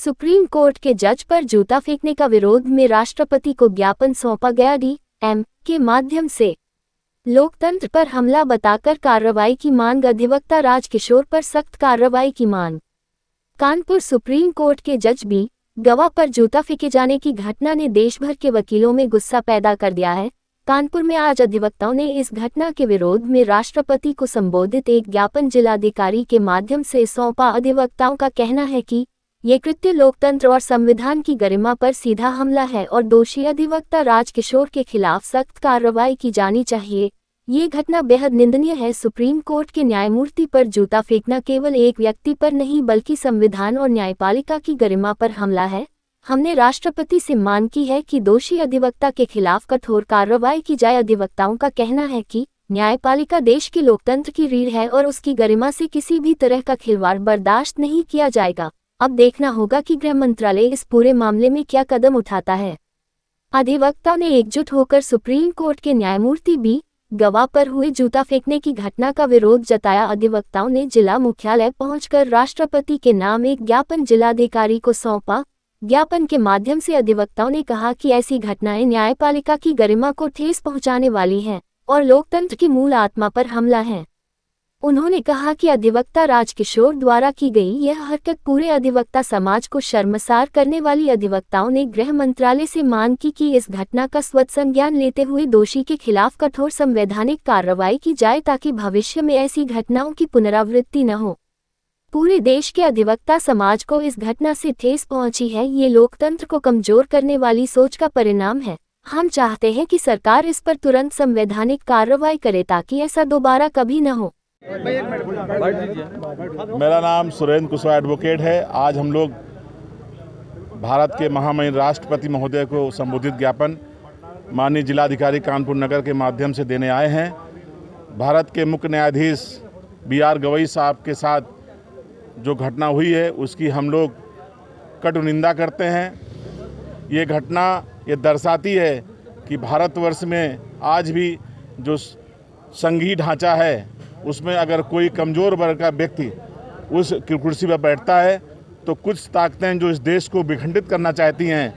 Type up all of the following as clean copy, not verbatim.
Supreme court के जज पर जूता फेंकने का विरोध में राष्ट्रपति को ज्ञापन सौंपा गया। डीएम के माध्यम से लोकतंत्र पर हमला बताकर कार्रवाई की मांग। अधिवक्ता राजकिशोर पर सख्त कार्रवाई की मांग। कानपुर सुप्रीम कोर्ट के जज बी गवाह पर जूता फेंके जाने की घटना ने देश भर के वकीलों में गुस्सा पैदा कर दिया है। कानपुर में आज अधिवक्ताओं ने इस घटना के विरोध में राष्ट्रपति को संबोधित एक ज्ञापन जिलाधिकारी के माध्यम से सौंपा। अधिवक्ताओं का कहना है कि ये कृत्य लोकतंत्र और संविधान की गरिमा पर सीधा हमला है और दोषी अधिवक्ता राजकिशोर के खिलाफ सख्त कार्रवाई की जानी चाहिए। ये घटना बेहद निंदनीय है। सुप्रीम कोर्ट के न्यायमूर्ति पर जूता फेंकना केवल एक व्यक्ति पर नहीं बल्कि संविधान और न्यायपालिका की गरिमा पर हमला है। हमने राष्ट्रपति से मांग की है कि दोषी अधिवक्ता के खिलाफ कठोर कार्रवाई की जाए। अधिवक्ताओं का कहना है कि न्यायपालिका देश के लोकतंत्र की रीढ़ है और उसकी गरिमा से किसी भी तरह का खिलवाड़ बर्दाश्त नहीं किया जाएगा। अब देखना होगा कि गृह मंत्रालय इस पूरे मामले में क्या कदम उठाता है। अधिवक्ताओं ने एकजुट होकर सुप्रीम कोर्ट के न्यायमूर्ति बी गवाह पर हुए जूता फेंकने की घटना का विरोध जताया। अधिवक्ताओं ने जिला मुख्यालय पहुंचकर राष्ट्रपति के नाम एक ज्ञापन जिलाधिकारी को सौंपा। ज्ञापन के माध्यम से अधिवक्ताओं ने कहा कि ऐसी घटनाएं न्यायपालिका की गरिमा को ठेस पहुंचाने वाली हैं और लोकतंत्र की मूल आत्मा पर हमला है। उन्होंने कहा कि अधिवक्ता राजकिशोर द्वारा की गई यह हरकत पूरे अधिवक्ता समाज को शर्मसार करने वाली। अधिवक्ताओं ने गृह मंत्रालय से मांग की कि इस घटना का स्वतः संज्ञान लेते हुए दोषी के खिलाफ कठोर संवैधानिक कार्रवाई की जाए ताकि भविष्य में ऐसी घटनाओं की पुनरावृत्ति न हो। पूरे देश के अधिवक्ता समाज को इस घटना से ठेस पहुंची है। ये लोकतंत्र को कमजोर करने वाली सोच का परिणाम है। हम चाहते हैं कि सरकार इस पर तुरंत संवैधानिक कार्रवाई करे ताकि ऐसा दोबारा कभी न हो। मेरा नाम सुरेंद्र कुशवाहा एडवोकेट है। आज हम लोग भारत के महामहिम राष्ट्रपति महोदय को संबोधित ज्ञापन माननीय जिलाधिकारी कानपुर नगर के माध्यम से देने आए हैं। भारत के मुख्य न्यायाधीश बी.आर. गवई साहब के साथ जो घटना हुई है उसकी हम लोग कटु निंदा करते हैं। ये घटना ये दर्शाती है कि भारतवर्ष में आज भी जो संघीय ढांचा है उसमें अगर कोई कमज़ोर वर्ग का व्यक्ति उस कुर्सी पर बैठता है तो कुछ ताकतें जो इस देश को विखंडित करना चाहती हैं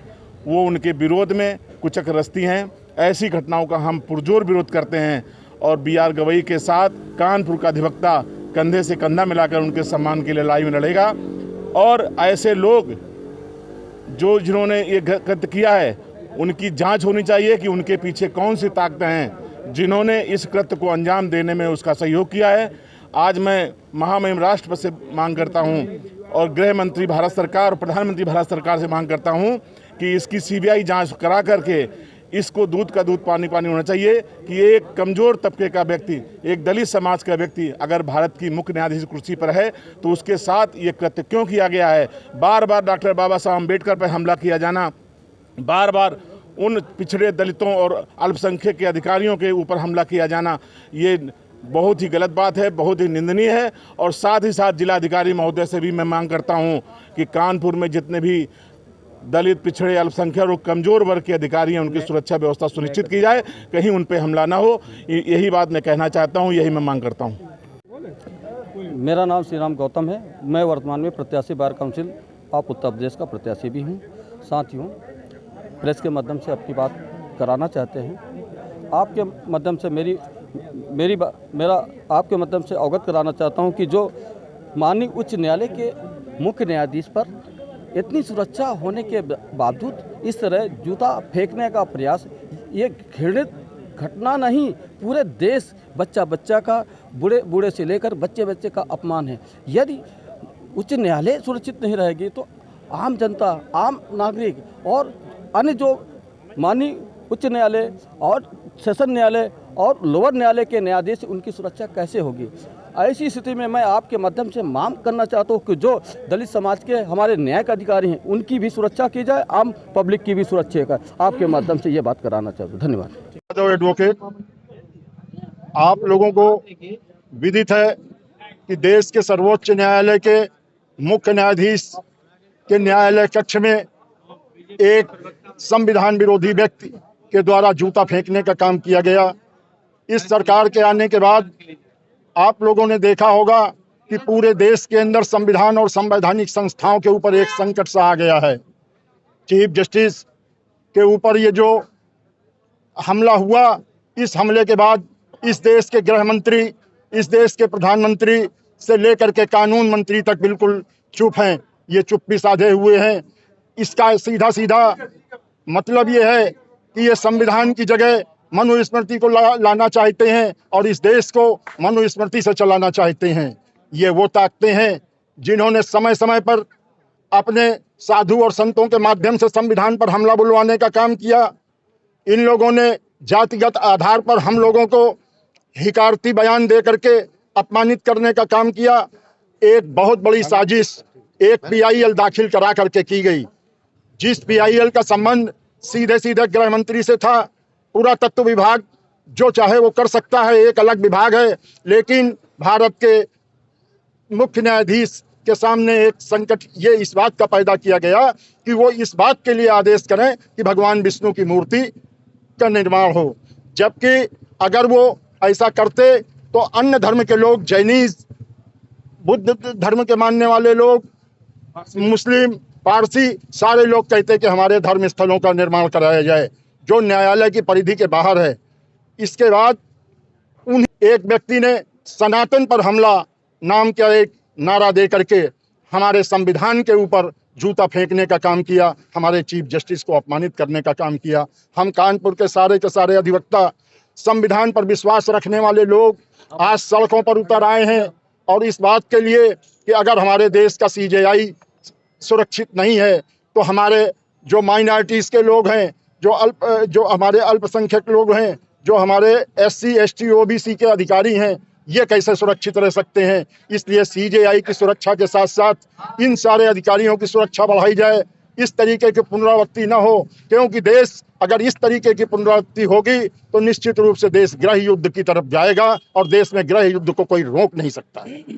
वो उनके विरोध में कुचक रचती हैं। ऐसी घटनाओं का हम पुरजोर विरोध करते हैं और बी.आर. गवई के साथ कानपुर का अधिवक्ता कंधे से कंधा मिलाकर उनके सम्मान की लड़ाई में लड़ेगा। और ऐसे लोग जिन्होंने ये कृत्य किया है उनकी जांच होनी चाहिए कि उनके पीछे कौन सी ताकतें हैं जिन्होंने इस कृत्य को अंजाम देने में उसका सहयोग किया है। आज मैं महामहिम राष्ट्रपति से मांग करता हूं और गृह मंत्री भारत सरकार और प्रधानमंत्री भारत सरकार से मांग करता हूं कि इसकी सीबीआई जांच करा करके इसको दूध का दूध पानी पानी होना चाहिए कि एक कमज़ोर तबके का व्यक्ति, एक दलित समाज का व्यक्ति अगर भारत की मुख्य न्यायाधीश कुर्सी पर है तो उसके साथ ये कृत्य क्यों किया गया है। बार बार डॉक्टर बाबा साहब अम्बेडकर पर हमला किया जाना, बार बार उन पिछड़े दलितों और अल्पसंख्यक के अधिकारियों के ऊपर हमला किया जाना, ये बहुत ही गलत बात है, बहुत ही निंदनीय है। और साथ ही साथ जिलाधिकारी महोदय से भी मैं मांग करता हूं कि कानपुर में जितने भी दलित, पिछड़े, अल्पसंख्यक और कमज़ोर वर्ग के अधिकारी हैं उनकी सुरक्षा व्यवस्था सुनिश्चित की जाए, कहीं उन पर हमला ना हो। यही बात मैं कहना चाहता हूँ, यही मैं मांग करता हूँ। मेरा नाम श्री राम गौतम है। मैं वर्तमान में प्रत्याशी bar council of Uttar Pradesh का प्रत्याशी भी हूँ। साथियों, प्रेस के माध्यम से अपनी बात कराना चाहते हैं। आपके माध्यम से मेरा आपके माध्यम से अवगत कराना चाहता हूं कि जो माननीय उच्च न्यायालय के मुख्य न्यायाधीश पर इतनी सुरक्षा होने के बावजूद इस तरह जूता फेंकने का प्रयास, ये घृणित घटना नहीं, पूरे देश बच्चा का, बूढ़े से लेकर बच्चे का अपमान है। यदि उच्च न्यायालय सुरक्षित नहीं रहेगी तो आम जनता, आम नागरिक और अन्य जो माननीय उच्च न्यायालय और सेशन न्यायालय और लोअर न्यायालय के न्यायाधीश, उनकी सुरक्षा कैसे होगी। ऐसी स्थिति में मैं आपके माध्यम से मांग करना चाहता हूँ कि जो दलित समाज के हमारे न्यायिक अधिकारी हैं उनकी भी सुरक्षा की जाए, आम पब्लिक की भी सुरक्षा का आपके माध्यम से ये बात कराना चाहता हूँ। धन्यवाद। एडवोकेट, आप लोगों को विदित है कि देश के सर्वोच्च न्यायालय के मुख्य न्यायाधीश के न्यायालय कक्ष में एक संविधान विरोधी व्यक्ति के द्वारा जूता फेंकने का काम किया गया। इस सरकार के आने के बाद आप लोगों ने देखा होगा कि पूरे देश के अंदर संविधान और संवैधानिक संस्थाओं के ऊपर एक संकट सा आ गया है। चीफ जस्टिस के ऊपर ये जो हमला हुआ, इस हमले के बाद इस देश के गृह मंत्री, इस देश के प्रधानमंत्री से लेकर के कानून मंत्री तक बिल्कुल चुप हैं। ये चुप्पी साधे हुए हैं। इसका सीधा सीधा मतलब ये है कि ये संविधान की जगह मनुस्मृति को लाना चाहते हैं और इस देश को मनुस्मृति से चलाना चाहते हैं। ये वो ताकतें हैं जिन्होंने समय समय पर अपने साधु और संतों के माध्यम से संविधान पर हमला बुलवाने का काम किया। इन लोगों ने जातिगत आधार पर हम लोगों को हिकारती बयान दे करके अपमानित करने का काम किया। एक बहुत बड़ी साजिश एक PIL दाखिल करा करके की गई, जिस PIL का संबंध सीधे सीधे गृह मंत्री से था। पुरातत्व विभाग जो चाहे वो कर सकता है, एक अलग विभाग है, लेकिन भारत के मुख्य न्यायाधीश के सामने एक संकट ये इस बात का पैदा किया गया कि वो इस बात के लिए आदेश करें कि भगवान विष्णु की मूर्ति का निर्माण हो। जबकि अगर वो ऐसा करते तो अन्य धर्म के लोग, जैनिज, बुद्ध धर्म के मानने वाले लोग, मुस्लिम, पारसी, सारे लोग कहते कि हमारे धर्म स्थलों का निर्माण कराया जाए, जो न्यायालय की परिधि के बाहर है। इसके बाद उन एक व्यक्ति ने सनातन पर हमला नाम का एक नारा दे करके हमारे संविधान के ऊपर जूता फेंकने का काम किया, हमारे चीफ जस्टिस को अपमानित करने का काम किया। हम कानपुर के सारे अधिवक्ता, संविधान पर विश्वास रखने वाले लोग आज सड़कों पर उतर आए हैं और इस बात के लिए कि अगर हमारे देश का CJI सुरक्षित नहीं है तो हमारे जो माइनॉरिटीज़ के लोग हैं, जो हमारे अल्पसंख्यक लोग हैं, जो हमारे SC ST OBC के अधिकारी हैं, ये कैसे सुरक्षित रह सकते हैं। इसलिए CJI की सुरक्षा के साथ साथ इन सारे अधिकारियों की सुरक्षा बढ़ाई जाए। इस तरीके की पुनरावृत्ति न हो, क्योंकि देश अगर इस तरीके की पुनरावृत्ति होगी तो निश्चित रूप से देश गृह युद्ध की तरफ जाएगा और देश में गृह युद्ध को कोई रोक नहीं सकता है।